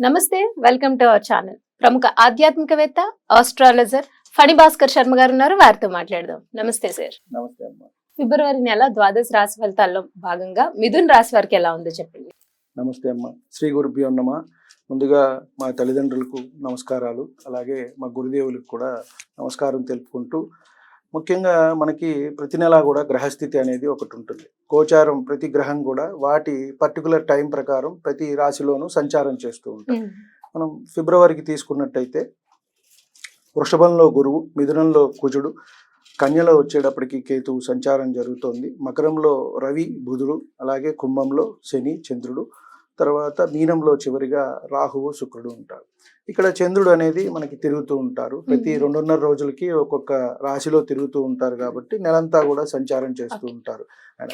నమస్తే, welcome to our channel. ప్రముఖ ఆధ్యాత్మికవేత్త, ఆస్ట్రాలజర్ ఫణి భాస్కర్ శర్మ గారు ఉన్నారు. వారితో మాట్లాడదాం. నమస్తే సార్. నమస్తే అమ్మా. ఫిబ్రవరి నెల ద్వాదశ రాశి ఫలితాల్లో భాగంగా మిథున్ రాశి వారికి ఎలా ఉందో చెప్పండి. నమస్తే అమ్మా. శ్రీ గురుభ్యో నమః. ముందుగా మా తల్లిదండ్రులకు నమస్కారాలు, అలాగే మా గురుదేవులకు కూడా నమస్కారం తెలుపుకుంటూ, ముఖ్యంగా మనకి ప్రతి నెలా కూడా గ్రహస్థితి అనేది ఒకటి ఉంటుంది. గోచారం ప్రతి గ్రహం కూడా వాటి పర్టికులర్ టైం ప్రకారం ప్రతి రాశిలోనూ సంచారం చేస్తూ ఉంటాం. మనం ఫిబ్రవరికి తీసుకున్నట్టయితే వృషభంలో గురువు, మిథునంలో కుజుడు, కన్యలో వచ్చేటప్పటికి కేతువు సంచారం జరుగుతోంది. మకరంలో రవి, బుధుడు, అలాగే కుంభంలో శని, చంద్రుడు, తర్వాత మీనంలో చివరిగా రాహువు, శుక్రుడు ఉంటారు. ఇక్కడ చంద్రుడు అనేది మనకి తిరుగుతూ ఉంటారు. ప్రతి 2.5 రోజులకి ఒక్కొక్క రాశిలో తిరుగుతూ ఉంటారు కాబట్టి నెలంతా కూడా సంచారం చేస్తూ ఉంటారు.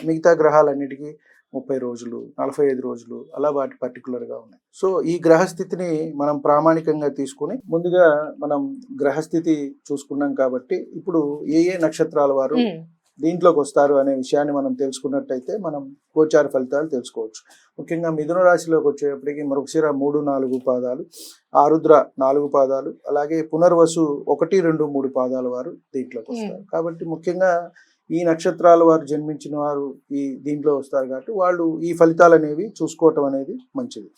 మిగతా గ్రహాలన్నిటికీ 30 రోజులు, 45 రోజులు అలా వాటి పర్టికులర్గా ఉన్నాయి. సో ఈ గ్రహస్థితిని మనం ప్రామాణికంగా తీసుకుని ముందుగా మనం గ్రహస్థితి చూసుకున్నాం కాబట్టి ఇప్పుడు ఏ నక్షత్రాల వారు దీంట్లోకి వస్తారు అనే విషయాన్ని మనం తెలుసుకున్నట్టయితే మనం గోచార ఫలితాలు తెలుసుకోవచ్చు. ముఖ్యంగా మిథున రాశిలోకి వచ్చేటప్పటికి మృగశిర 3, 4 పాదాలు, ఆరుద్ర 4 పాదాలు, అలాగే పునర్వసు 1, 2, 3 పాదాల వారు దీంట్లోకి వస్తారు. కాబట్టి ముఖ్యంగా ఈ నక్షత్రాల వారు జన్మించిన వారు ఈ దీంట్లో వస్తారు కాబట్టి వాళ్ళు ఈ ఫలితాలు అనేవి చూసుకోవటం అనేది మంచిది.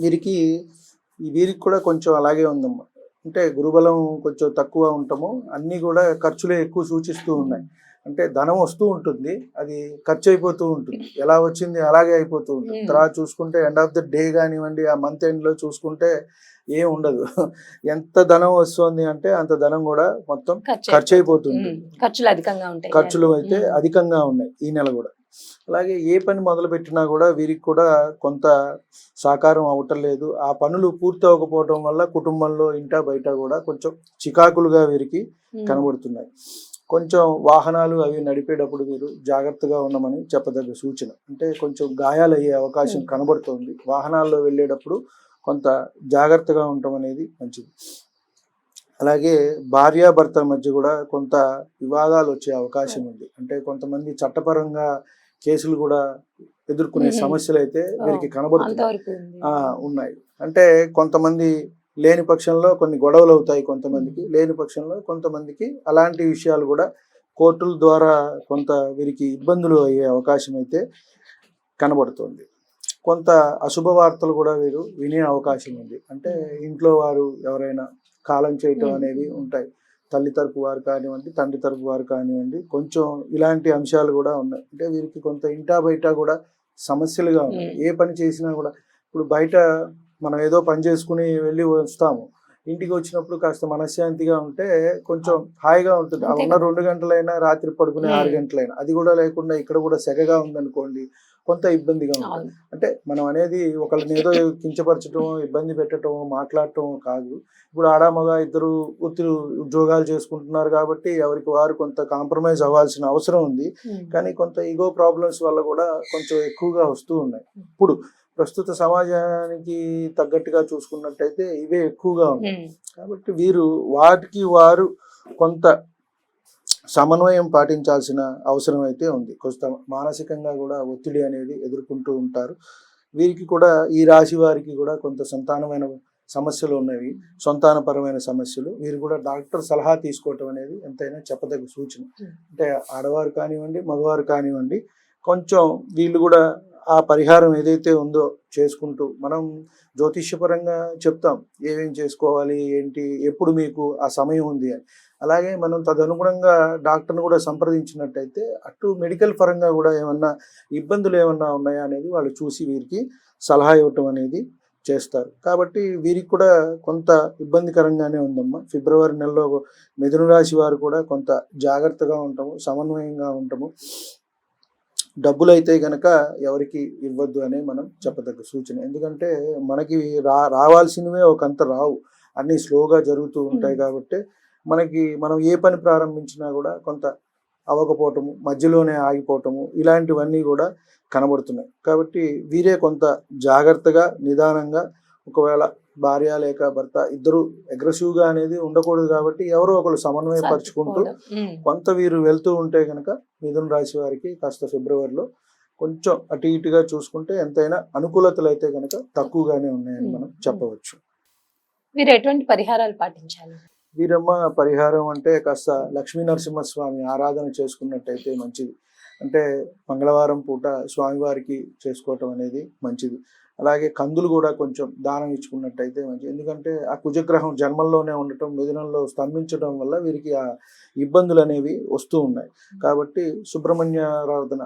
వీరికి కూడా కొంచెం అలాగే ఉందమ్మా. అంటే గురుబలం కొంచెం తక్కువ ఉంటాము, అన్నీ కూడా ఖర్చులే ఎక్కువ సూచిస్తూ ఉన్నాయి. అంటే ధనం వస్తూ ఉంటుంది, అది ఖర్చు అయిపోతూ ఉంటుంది. ఎలా వచ్చింది అలాగే అయిపోతూ ఉంటుంది. తర్వాత చూసుకుంటే ఎండ్ ఆఫ్ ద డే కానివ్వండి, ఆ మంత్ ఎండ్లో చూసుకుంటే ఏం ఉండదు. ఎంత ధనం వస్తుంది అంటే అంత ధనం కూడా మొత్తం ఖర్చు అయిపోతుంది. ఖర్చులు అయితే అధికంగా ఉన్నాయి ఈ నెల కూడా. అలాగే ఏ పని మొదలు పెట్టినా కూడా వీరికి కూడా కొంత సాకారం అవటం లేదు. ఆ పనులు పూర్తి అవ్వకపోవడం వల్ల కుటుంబంలో ఇంటా బయట కూడా కొంచెం చికాకులుగా వీరికి కనబడుతున్నాయి. కొంచెం వాహనాలు అవి నడిపేటప్పుడు వీరు జాగ్రత్తగా ఉండమని చెప్పదగ్గ సూచన. అంటే కొంచెం గాయాలు అయ్యే అవకాశం కనబడుతుంది. వాహనాల్లో వెళ్ళేటప్పుడు కొంత జాగ్రత్తగా ఉండటం అనేది మంచిది. అలాగే భార్యాభర్తల మధ్య కూడా కొంత వివాదాలు వచ్చే అవకాశం ఉంది. అంటే కొంతమంది చట్టపరంగా కేసులు కూడా ఎదుర్కొనే సమస్యలు అయితే వీరికి ఉన్నాయి. అంటే కొంతమంది లేని పక్షంలో కొన్ని గొడవలు అవుతాయి, కొంతమందికి లేని పక్షంలో కొంతమందికి అలాంటి విషయాలు కూడా కోర్టుల ద్వారా కొంత వీరికి ఇబ్బందులు అయ్యే అవకాశం అయితే కనబడుతుంది. కొంత అశుభ వార్తలు కూడా వీరు వినే అవకాశం ఉంది. అంటే ఇంట్లో వారు ఎవరైనా కాలం చేయటం అనేవి ఉంటాయి. తల్లి తరపు వారు కానివ్వండి, తండ్రి తరపు వారు కానివ్వండి, కొంచెం ఇలాంటి అంశాలు కూడా ఉన్నాయి. అంటే వీరికి కొంత ఇంటా బయట కూడా సమస్యలుగా ఉన్నాయి. ఏ పని చేసినా కూడా ఇప్పుడు బయట మనం ఏదో పని చేసుకుని వెళ్ళి వస్తాము, ఇంటికి వచ్చినప్పుడు కాస్త మనశ్శాంతిగా ఉంటే కొంచెం హాయిగా ఉంటుంది. ఆ ఉన్న 2 గంటలైనా, రాత్రి పడుకునే 6 గంటలైనా, అది కూడా లేకుండా ఇక్కడ కూడా సెగగా ఉందనుకోండి, కొంత ఇబ్బందిగా ఉంటుంది. అంటే మనం అనేది ఒకళ్ళని ఏదో కించపరచడం, ఇబ్బంది పెట్టడం, మాట్లాడటం కాదు. ఇప్పుడు ఆడామగా ఇద్దరు ఉద్యోగాలు చేసుకుంటున్నారు కాబట్టి ఎవరికి వారు కొంత కాంప్రమైజ్ అవ్వాల్సిన అవసరం ఉంది. కానీ కొంత ఈగో ప్రాబ్లమ్స్ వల్ల కూడా కొంచెం ఎక్కువగా వస్తూ ఉన్నాయి. ఇప్పుడు ప్రస్తుత సమాజానికి తగ్గట్టుగా చూసుకున్నట్టయితే ఇవే ఎక్కువగా ఉన్నాయి. కాబట్టి వీరు వాటికి వారు కొంత సమన్వయం పాటించాల్సిన అవసరం అయితే ఉంది. కొంత మానసికంగా కూడా ఒత్తిడి అనేది ఎదుర్కొంటూ ఉంటారు. వీరికి కూడా ఈ రాశి వారికి కూడా కొంత సంతానమైన సమస్యలు ఉన్నవి, సంతానపరమైన సమస్యలు. వీరు కూడా డాక్టర్ సలహా తీసుకోవటం అనేది ఎంతైనా చెప్పదగ్గ సూచన. అంటే ఆడవారు కానివ్వండి, మగవారు కానివ్వండి, కొంచెం వీళ్ళు కూడా ఆ పరిహారం ఏదైతే ఉందో చేసుకుంటూ, మనం జ్యోతిష్యపరంగా చెప్తాం ఏమేం చేసుకోవాలి, ఏంటి, ఎప్పుడు మీకు ఆ సమయం ఉంది అని. అలాగే మనం తదనుగుణంగా డాక్టర్ని కూడా సంప్రదించినట్టయితే అటు మెడికల్ పరంగా కూడా ఏమన్నా ఇబ్బందులు ఏమన్నా ఉన్నాయా అనేది వాళ్ళు చూసి వీరికి సలహా ఇవ్వటం అనేది చేస్తారు. కాబట్టి వీరికి కూడా కొంత ఇబ్బందికరంగానే ఉందమ్మా. ఫిబ్రవరి నెలలో మిథున రాశి వారు కూడా కొంత జాగ్రత్తగా ఉంటాము, సమన్వయంగా ఉంటాము. డబ్బులు అయితే కనుక ఎవరికి ఇవ్వద్దు అనే మనం చెప్పదగ్గ సూచన. ఎందుకంటే మనకి రావాల్సినవే ఒకంత రావు, అన్నీ స్లోగా జరుగుతూ ఉంటాయి. కాబట్టి మనం ఏ పని ప్రారంభించినా కూడా కొంత అవ్వకపోవటము, మధ్యలోనే ఆగిపోవటము, ఇలాంటివన్నీ కూడా కనబడుతున్నాయి. కాబట్టి వీరే కొంత జాగ్రత్తగా, నిదానంగా, ఒకవేళ భార్య లేక భర్త ఇద్దరు అగ్రెసివ్గా అనేది ఉండకూడదు. కాబట్టి ఎవరో ఒకరు సమన్వయపరుచుకుంటూ కొంత వీరు వెళ్తూ ఉంటే కనుక మిథున రాశి వారికి కాస్త ఫిబ్రవరిలో కొంచెం అటు ఇటుగా చూసుకుంటే ఎంతైనా అనుకూలతలు అయితే కనుక తక్కువగానే ఉన్నాయని మనం చెప్పవచ్చు. మీరు ఎటువంటి పరిహారాలు పాటించాలి? వీరమ్మ పరిహారం అంటే కాస్త లక్ష్మీ నరసింహస్వామి ఆరాధన చేసుకున్నట్టయితే మంచిది. అంటే మంగళవారం పూట స్వామివారికి చేసుకోవటం అనేది మంచిది. అలాగే కందులు కూడా కొంచెం దానం ఇచ్చుకున్నట్టయితే మంచిది. ఎందుకంటే ఆ కుజగ్రహం జన్మల్లోనే ఉండటం, మిథునంలో స్తంభించడం వల్ల వీరికి ఆ ఇబ్బందులు అనేవి వస్తూ ఉన్నాయి. కాబట్టి సుబ్రహ్మణ్య ఆరాధన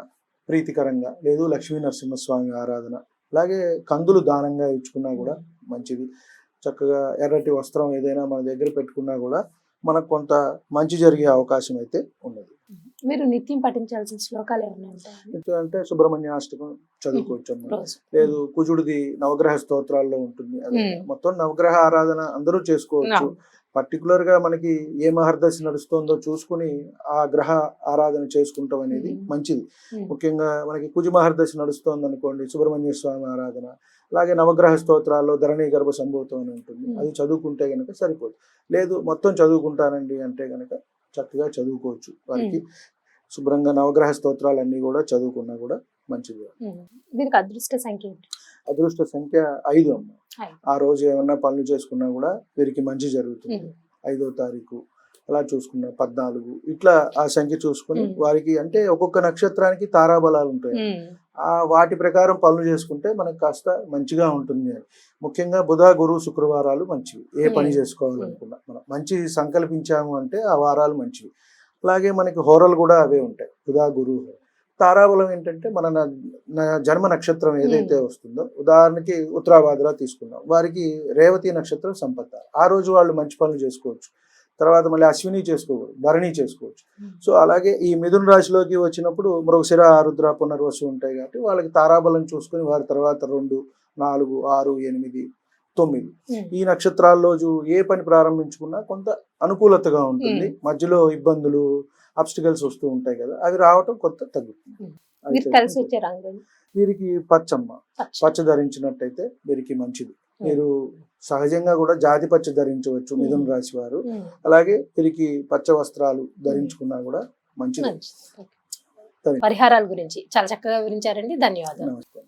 ప్రీతికరంగా, లేదు లక్ష్మీ నరసింహస్వామి ఆరాధన, అలాగే కందులు దానంగా ఇచ్చుకున్నా కూడా మంచిది. చక్కగా ఎర్రటి వస్త్రం ఏదైనా మన దగ్గర పెట్టుకున్నా కూడా మనకు కొంత మంచి జరిగే అవకాశం అయితే ఉన్నది. మీరు నిత్యం పఠించాల్సిన శ్లోకాలు ఏమైనా ఉంటాయా? అంటే సుబ్రహ్మణ్యాష్టకం చదువుకోవచ్చు, లేదు కుజుడిది నవగ్రహ స్తోత్రాల్లో ఉంటుంది. అదే మొత్తం నవగ్రహ ఆరాధన అందరూ చేసుకోవచ్చు. పర్టికులర్ గా మనకి ఏ మహర్దశ నడుస్తుందో చూసుకుని ఆ గ్రహ ఆరాధన చేసుకుంటాం అనేది మంచిది. ముఖ్యంగా మనకి కుజ మహర్దశ నడుస్తోంది అనుకోండి, సుబ్రహ్మణ్య స్వామి ఆరాధన, అలాగే నవగ్రహ స్తోత్రాల్లో ధరణి గర్భ సంభూతం అని ఉంటుంది, అది చదువుకుంటే గనక సరిపోదు. లేదు మొత్తం చదువుకుంటానండి అంటే గనక చక్కగా చదువుకోవచ్చు. వారికి శుభ్రంగా నవగ్రహ స్తోత్రాలన్నీ కూడా చదువుకున్నా కూడా మంచిది. దీనికి అదృష్ట సంఖ్య ఏంటి? అదృష్ట సంఖ్య 5 అమ్మ. ఆ రోజు ఏమన్నా పనులు చేసుకున్నా కూడా వీరికి మంచి జరుగుతుంది. 5వ తారీఖు అలా చూసుకున్నా 14 ఇట్లా ఆ సంఖ్య చూసుకుని వారికి, అంటే ఒక్కొక్క నక్షత్రానికి తారాబలాలు ఉంటాయి. ఆ వాటి ప్రకారం పనులు చేసుకుంటే మనకు కాస్త మంచిగా ఉంటుంది అని. ముఖ్యంగా బుధ గురు శుక్రవారాలు మంచివి. ఏ పని చేసుకోవాలనుకున్నా మనం మంచి సంకల్పించాము అంటే ఆ వారాలు మంచివి. అలాగే మనకి హోరలు కూడా అవే ఉంటాయి, బుధ గురు. తారాబలం ఏంటంటే మన జన్మ నక్షత్రం ఏదైతే వస్తుందో, ఉదాహరణకి ఉత్తరాభాద్ర తీసుకున్నాం, వారికి రేవతి నక్షత్రం సంపద, ఆ రోజు వాళ్ళు మంచి పనులు చేసుకోవచ్చు. తర్వాత మళ్ళీ అశ్విని చేసుకోకూడదు, భరణి చేసుకోవచ్చు. సో అలాగే ఈ మిథున రాశిలోకి వచ్చినప్పుడు మృగశిర, ఆరుద్ర, పునర్వసు ఉంటాయి కాబట్టి వాళ్ళకి తారాబలం చూసుకుని వారి తర్వాత 2, 4, 6, 8, 9 ఈ నక్షత్రాల్లో ఏ పని ప్రారంభించుకున్నా కొంత అనుకూలతగా ఉంటుంది. మధ్యలో ఇబ్బందులు, అబ్స్టికల్స్ వస్తూ ఉంటాయి కదా, అవి రావటం కొంత తగ్గుతుంది. వీరికి పచ్చమ్మ, పచ్చ ధరించినట్టయితే వీరికి మంచిది. మీరు సహజంగా కూడా జాతి పచ్చ ధరించవచ్చు మిథున రాశి వారు. అలాగే వీరికి పచ్చ వస్త్రాలు ధరించుకున్నా కూడా మంచిది. పరిహారాల గురించి చాలా చక్కగా వివరించారండి. ధన్యవాదాలు. నమస్తే.